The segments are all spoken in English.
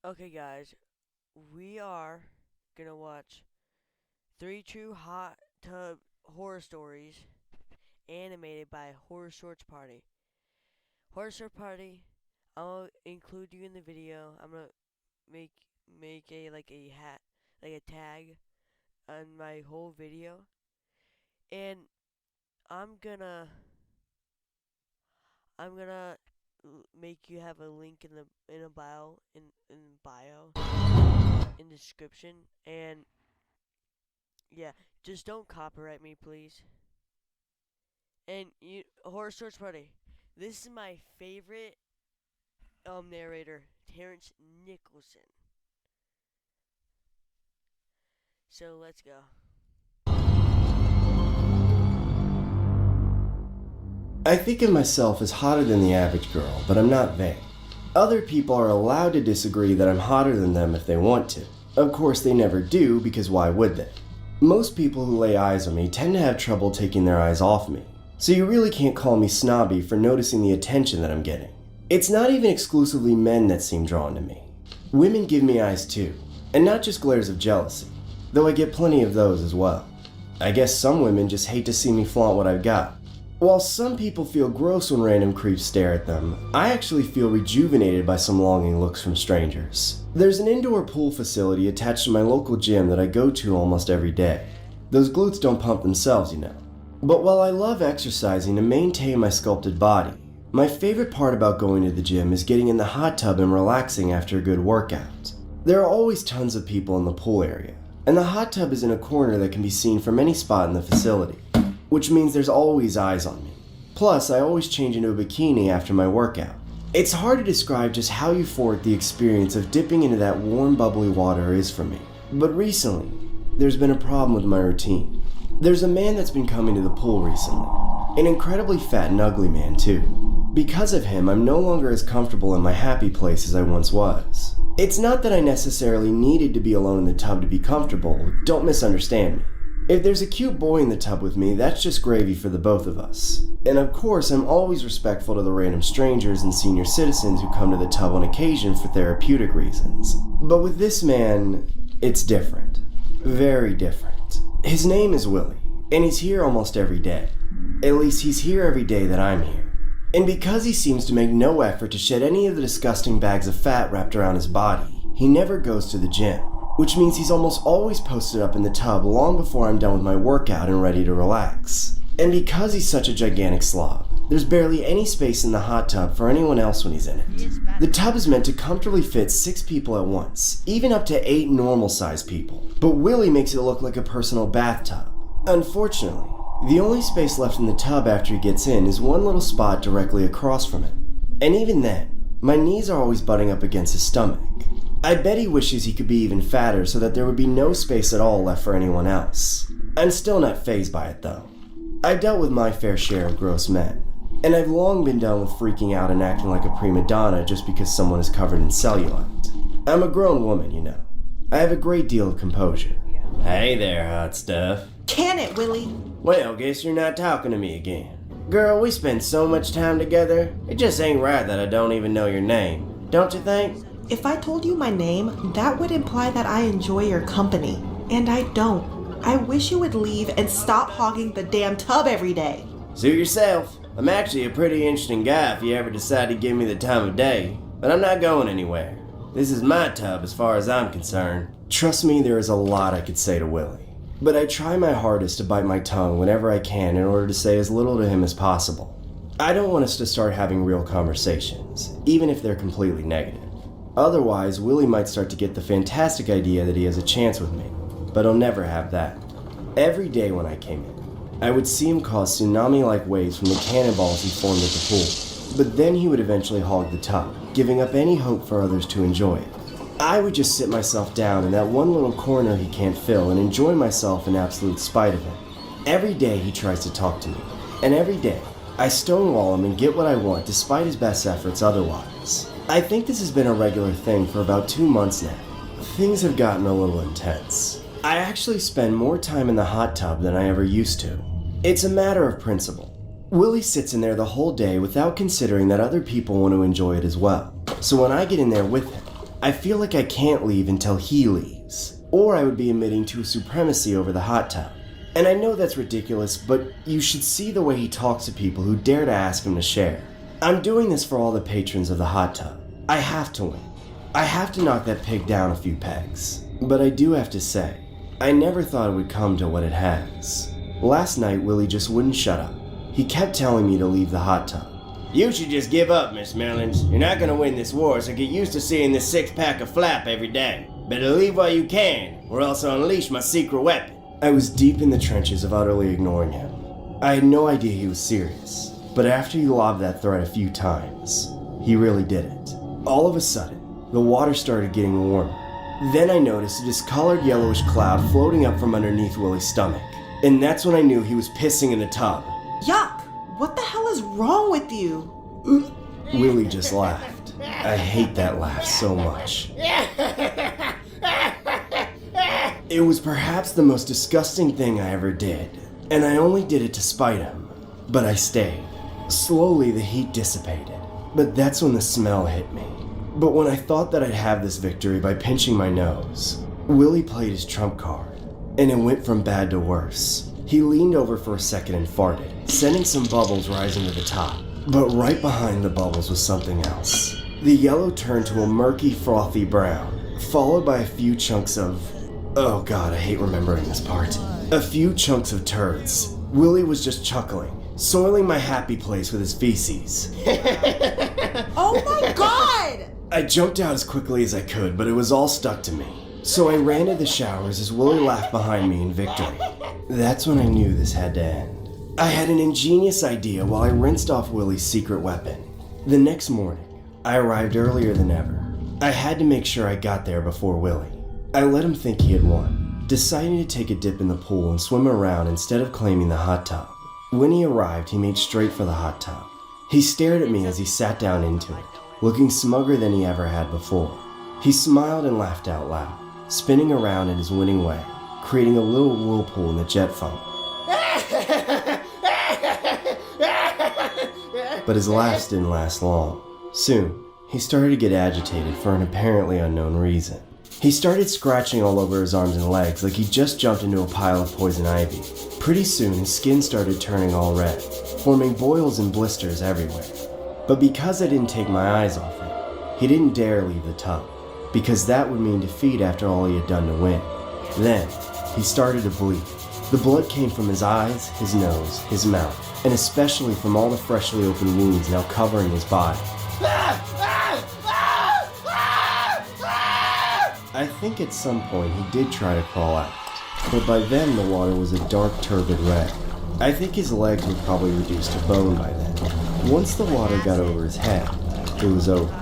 Okay, guys, we are gonna watch three true hot tub horror stories animated by Horror Shorts Party. Horror Short Party, I'll include you in the video. I'm gonna make make a hat like a tag on my whole video, and I'm gonna I'm gonna make you have a link in a bio in the description. And yeah, just don't copyright me, please. And you, Horror Search Party. This is my favorite narrator, Terrence Nicholson. So let's go. I think of myself as hotter than the average girl, but I'm not vain. Other people are allowed to disagree that I'm hotter than them if they want to. Of course, they never do, because why would they? Most people who lay eyes on me tend to have trouble taking their eyes off me, so you really can't call me snobby for noticing the attention that I'm getting. It's not even exclusively men that seem drawn to me. Women give me eyes too, and not just glares of jealousy, though I get plenty of those as well. I guess some women just hate to see me flaunt what I've got. While some people feel gross when random creeps stare at them, I actually feel rejuvenated by some longing looks from strangers. There's an indoor pool facility attached to my local gym that I go to almost every day. Those glutes don't pump themselves, you know. But while I love exercising to maintain my sculpted body, my favorite part about going to the gym is getting in the hot tub and relaxing after a good workout. There are always tons of people in the pool area, and the hot tub is in a corner that can be seen from any spot in the facility, which means there's always eyes on me. Plus, I always change into a bikini after my workout. It's hard to describe just how euphoric the experience of dipping into that warm, bubbly water is for me. But recently, there's been a problem with my routine. There's a man that's been coming to the pool recently. An incredibly fat and ugly man, too. Because of him, I'm no longer as comfortable in my happy place as I once was. It's not that I necessarily needed to be alone in the tub to be comfortable, don't misunderstand me. If there's a cute boy in the tub with me, that's just gravy for the both of us. And of course, I'm always respectful to the random strangers and senior citizens who come to the tub on occasion for therapeutic reasons. But with this man, it's different. Very different. His name is Willie, and he's here almost every day. At least he's here every day that I'm here. And because he seems to make no effort to shed any of the disgusting bags of fat wrapped around his body, he never goes to the gym. Which means he's almost always posted up in the tub long before I'm done with my workout and ready to relax. And because he's such a gigantic slob, there's barely any space in the hot tub for anyone else when he's in it. The tub is meant to comfortably fit 6 people at once, even up to 8 normal-sized people. But Willie makes it look like a personal bathtub. Unfortunately, the only space left in the tub after he gets in is one little spot directly across from him. And even then, my knees are always butting up against his stomach. I bet he wishes he could be even fatter so that there would be no space at all left for anyone else. I'm still not fazed by it though. I've dealt with my fair share of gross men, and I've long been done with freaking out and acting like a prima donna just because someone is covered in cellulite. I'm a grown woman, you know. I have a great deal of composure. Hey there, hot stuff. Can it, Willie? Well, guess you're not talking to me again. Girl, we spend so much time together, it just ain't right that I don't even know your name. Don't you think? If I told you my name, that would imply that I enjoy your company. And I don't. I wish you would leave and stop hogging the damn tub every day. Suit yourself. I'm actually a pretty interesting guy if you ever decide to give me the time of day. But I'm not going anywhere. This is my tub as far as I'm concerned. Trust me, there is a lot I could say to Willie. But I try my hardest to bite my tongue whenever I can in order to say as little to him as possible. I don't want us to start having real conversations, even if they're completely negative. Otherwise, Willie might start to get the fantastic idea that he has a chance with me, but he'll never have that. Every day when I came in, I would see him cause tsunami-like waves from the cannonballs he formed at the pool, but then he would eventually hog the tub, giving up any hope for others to enjoy it. I would just sit myself down in that one little corner he can't fill and enjoy myself in absolute spite of him. Every day he tries to talk to me, and every day I stonewall him and get what I want despite his best efforts otherwise. I think this has been a regular thing for about 2 months now. Things have gotten a little intense. I actually spend more time in the hot tub than I ever used to. It's a matter of principle. Willie sits in there the whole day without considering that other people want to enjoy it as well. So when I get in there with him, I feel like I can't leave until he leaves, or I would be admitting to supremacy over the hot tub. And I know that's ridiculous, but you should see the way he talks to people who dare to ask him to share. I'm doing this for all the patrons of the hot tub. I have to win. I have to knock that pig down a few pegs. But I do have to say, I never thought it would come to what it has. Last night, Willie just wouldn't shut up. He kept telling me to leave the hot tub. You should just give up, Miss Mellons. You're not gonna win this war, so get used to seeing this six-pack of flap every day. Better leave while you can, or else I'll unleash my secret weapon. I was deep in the trenches of utterly ignoring him. I had no idea he was serious, but after he lobbed that threat a few times, he really did it. All of a sudden, the water started getting warmer. Then I noticed a discolored yellowish cloud floating up from underneath Willie's stomach, and that's when I knew he was pissing in the tub. Yuck! What the hell is wrong with you? Willie just laughed. I hate that laugh so much. It was perhaps the most disgusting thing I ever did, and I only did it to spite him. But I stayed. Slowly the heat dissipated, but that's when the smell hit me. But when I thought that I'd have this victory by pinching my nose, Willie played his trump card, and it went from bad to worse. He leaned over for a second and farted, sending some bubbles rising to the top. But right behind the bubbles was something else. The yellow turned to a murky, frothy brown, followed by a few chunks of... Oh god, I hate remembering this part. A few chunks of turds. Willie was just chuckling, soiling my happy place with his feces. Oh my god! I jumped out as quickly as I could, but it was all stuck to me. So I ran to the showers as Willie laughed behind me in victory. That's when I knew this had to end. I had an ingenious idea while I rinsed off Willie's secret weapon. The next morning, I arrived earlier than ever. I had to make sure I got there before Willie. I let him think he had won, deciding to take a dip in the pool and swim around instead of claiming the hot tub. When he arrived, he made straight for the hot tub. He stared at me as he sat down into it, looking smugger than he ever had before. He smiled and laughed out loud, spinning around in his winning way, creating a little whirlpool in the jet foam. But his laughs didn't last long. Soon, he started to get agitated for an apparently unknown reason. He started scratching all over his arms and legs like he just jumped into a pile of poison ivy. Pretty soon, his skin started turning all red, forming boils and blisters everywhere. But because I didn't take my eyes off it, he didn't dare leave the tub, because that would mean defeat after all he had done to win. Then, he started to bleed. The blood came from his eyes, his nose, his mouth, and especially from all the freshly opened wounds now covering his body. I think at some point he did try to crawl out, but by then the water was a dark turbid red. I think his legs were probably reduced to bone by then. Once the water got over his head, it was over.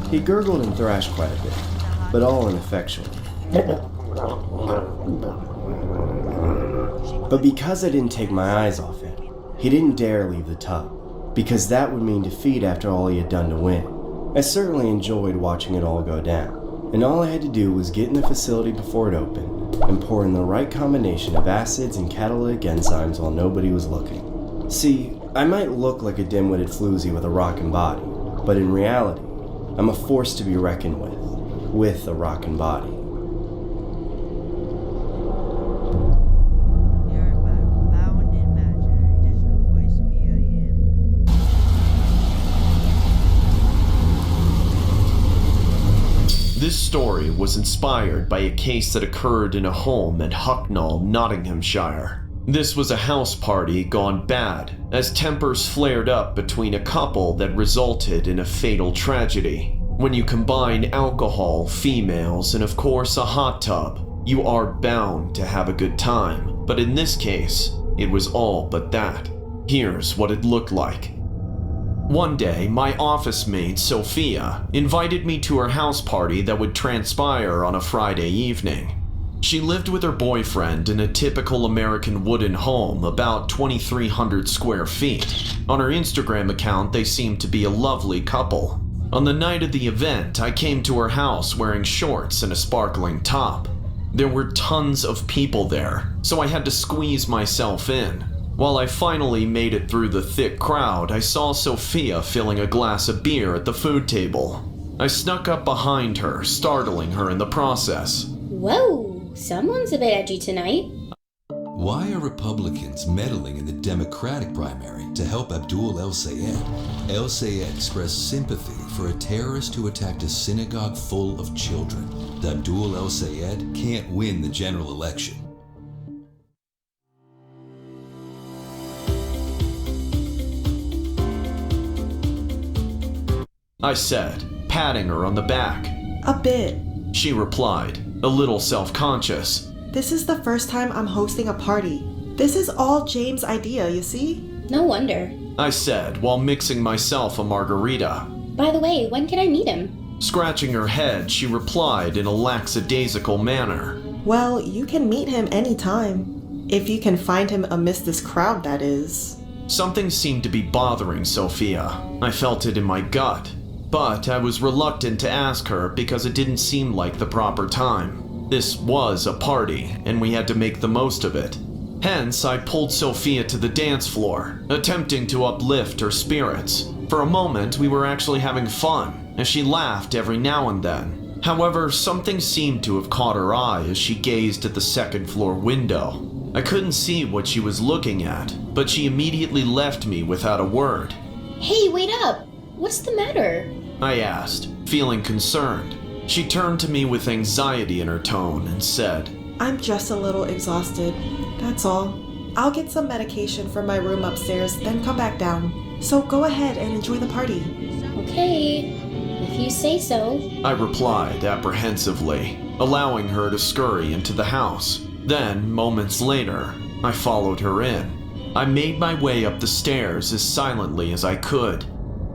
He gurgled and thrashed quite a bit, but all ineffectual. But because I didn't take my eyes off it, he didn't dare leave the tub, because that would mean defeat after all he had done to win. I certainly enjoyed watching it all go down, and all I had to do was get in the facility before it opened, and pour in the right combination of acids and catalytic enzymes while nobody was looking. See, I might look like a dim-witted floozy with a rockin' body, but in reality, I'm a force to be reckoned with a rockin' body. This story was inspired by a case that occurred in a home at Hucknall, Nottinghamshire. This was a house party gone bad, as tempers flared up between a couple that resulted in a fatal tragedy. When you combine alcohol, females, and of course a hot tub, you are bound to have a good time. But in this case, it was all but that. Here's what it looked like. One day, my office mate, Sophia, invited me to her house party that would transpire on a Friday evening. She lived with her boyfriend in a typical American wooden home, about 2,300 square feet. On her Instagram account, they seemed to be a lovely couple. On the night of the event, I came to her house wearing shorts and a sparkling top. There were tons of people there, so I had to squeeze myself in. While I finally made it through the thick crowd, I saw Sophia filling a glass of beer at the food table. I snuck up behind her, startling her in the process. Whoa, someone's a bit edgy tonight. Why are Republicans meddling in the Democratic primary to help Abdul El-Sayed? El-Sayed expressed sympathy for a terrorist who attacked a synagogue full of children. Abdul El-Sayed can't win the general election. I said, patting her on the back. A bit. She replied, a little self-conscious. This is the first time I'm hosting a party. This is all James' idea, you see? No wonder. I said while mixing myself a margarita. By the way, when can I meet him? Scratching her head, she replied in a lackadaisical manner. Well, you can meet him anytime. If you can find him amidst this crowd, that is. Something seemed to be bothering Sophia. I felt it in my gut. But I was reluctant to ask her because it didn't seem like the proper time. This was a party, and we had to make the most of it. Hence, I pulled Sophia to the dance floor, attempting to uplift her spirits. For a moment, we were actually having fun, as she laughed every now and then. However, something seemed to have caught her eye as she gazed at the second floor window. I couldn't see what she was looking at, but she immediately left me without a word. Hey, wait up! What's the matter? I asked, feeling concerned. She turned to me with anxiety in her tone and said, I'm just a little exhausted. That's all. I'll get some medication from my room upstairs, then come back down. So go ahead and enjoy the party. Okay, if you say so. I replied apprehensively, allowing her to scurry into the house. Then, moments later, I followed her in. I made my way up the stairs as silently as I could.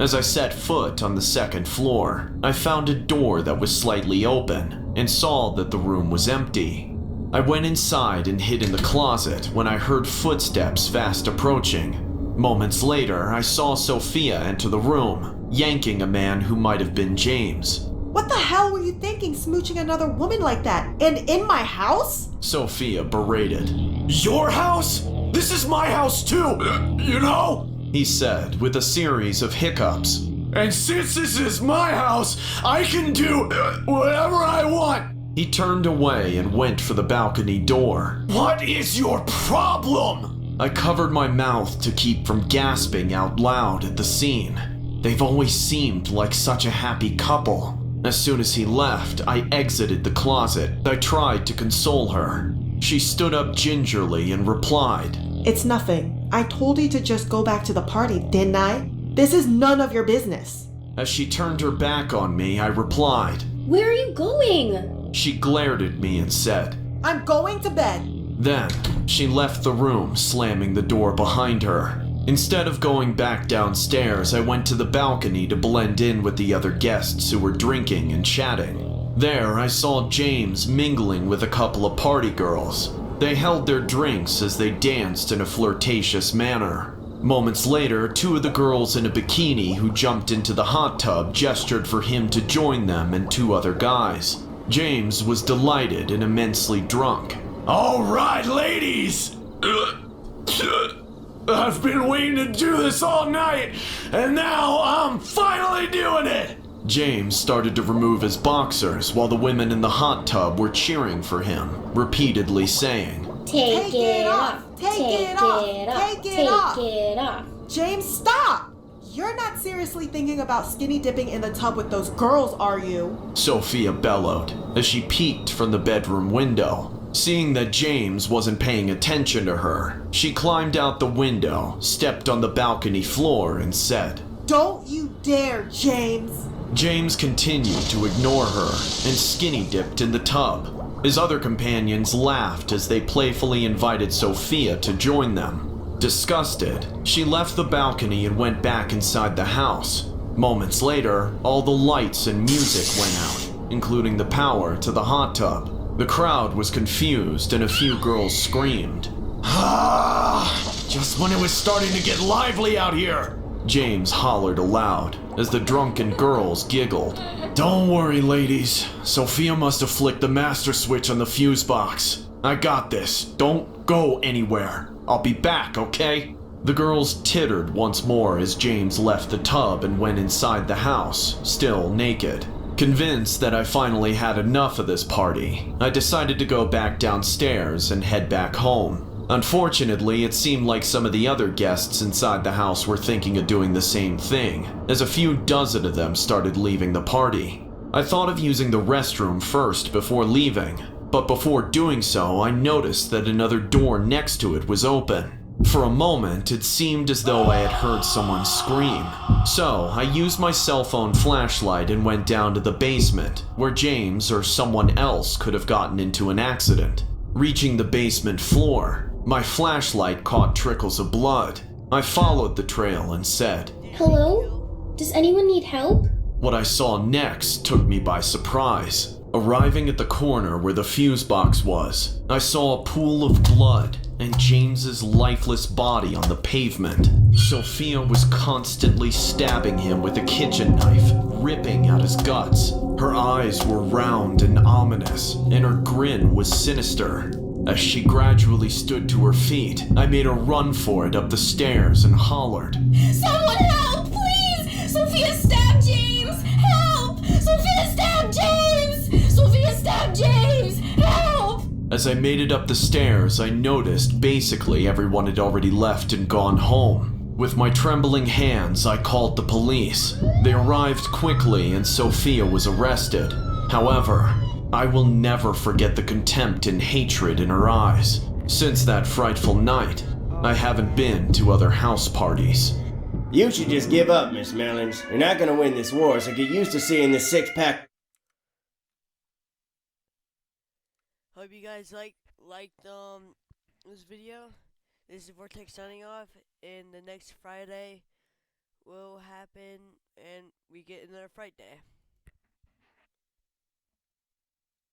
As I set foot on the second floor, I found a door that was slightly open and saw that the room was empty. I went inside and hid in the closet when I heard footsteps fast approaching. Moments later, I saw Sophia enter the room, yanking a man who might have been James. What the hell were you thinking, smooching another woman like that? And in my house? Sophia berated. Your house? This is my house too, you know? He said with a series of hiccups. And since this is my house, I can do whatever I want. He turned away and went for the balcony door. What is your problem? I covered my mouth to keep from gasping out loud at the scene. They've always seemed like such a happy couple. As soon as he left, I exited the closet. I tried to console her. She stood up gingerly and replied, It's nothing. I told you to just go back to the party, didn't I? This is none of your business. As she turned her back on me, I replied. Where are you going? She glared at me and said, I'm going to bed. Then, she left the room, slamming the door behind her. Instead of going back downstairs, I went to the balcony to blend in with the other guests who were drinking and chatting. There, I saw James mingling with a couple of party girls. They held their drinks as they danced in a flirtatious manner. Moments later, two of the girls in a bikini who jumped into the hot tub gestured for him to join them and two other guys. James was delighted and immensely drunk. All right, ladies! I've been waiting to do this all night, and now I'm finally doing it! James started to remove his boxers while the women in the hot tub were cheering for him, repeatedly saying, Take it off! Take it off! Take it off! Take it off! James, stop! You're not seriously thinking about skinny dipping in the tub with those girls, are you? Sophia bellowed as she peeked from the bedroom window. Seeing that James wasn't paying attention to her, she climbed out the window, stepped on the balcony floor, and said, Don't you dare, James! James continued to ignore her and skinny dipped in the tub. His other companions laughed as they playfully invited Sophia to join them. Disgusted, she left the balcony and went back inside the house. Moments later, all the lights and music went out, including the power to the hot tub. The crowd was confused and a few girls screamed. Ah! Just when it was starting to get lively out here! James hollered aloud as the drunken girls giggled. Don't worry, ladies. Sophia must have flicked the master switch on the fuse box. I got this. Don't go anywhere. I'll be back, okay? The girls tittered once more as James left the tub and went inside the house, still naked. Convinced that I finally had enough of this party, I decided to go back downstairs and head back home. Unfortunately, it seemed like some of the other guests inside the house were thinking of doing the same thing, as a few dozen of them started leaving the party. I thought of using the restroom first before leaving, but before doing so, I noticed that another door next to it was open. For a moment, it seemed as though I had heard someone scream. So, I used my cell phone flashlight and went down to the basement, where James or someone else could have gotten into an accident. Reaching the basement floor, my flashlight caught trickles of blood. I followed the trail and said, Hello? Does anyone need help? What I saw next took me by surprise. Arriving at the corner where the fuse box was, I saw a pool of blood and James's lifeless body on the pavement. Sophia was constantly stabbing him with a kitchen knife, ripping out his guts. Her eyes were round and ominous, and her grin was sinister. As she gradually stood to her feet, I made a run for it up the stairs and hollered, Someone help, please! Sophia stabbed James! Help! Sophia stabbed James! Sophia stabbed James! Help! As I made it up the stairs, I noticed basically everyone had already left and gone home. With my trembling hands, I called the police. They arrived quickly and Sophia was arrested. However, I will never forget the contempt and hatred in her eyes. Since that frightful night, I haven't been to other house parties. You should just give up, Miss Mellons. You're not gonna win this war, so get used to seeing this six-pack. Hope you guys liked this video. This is Vortex signing off, and the next Friday will happen, and we get another Fright Day.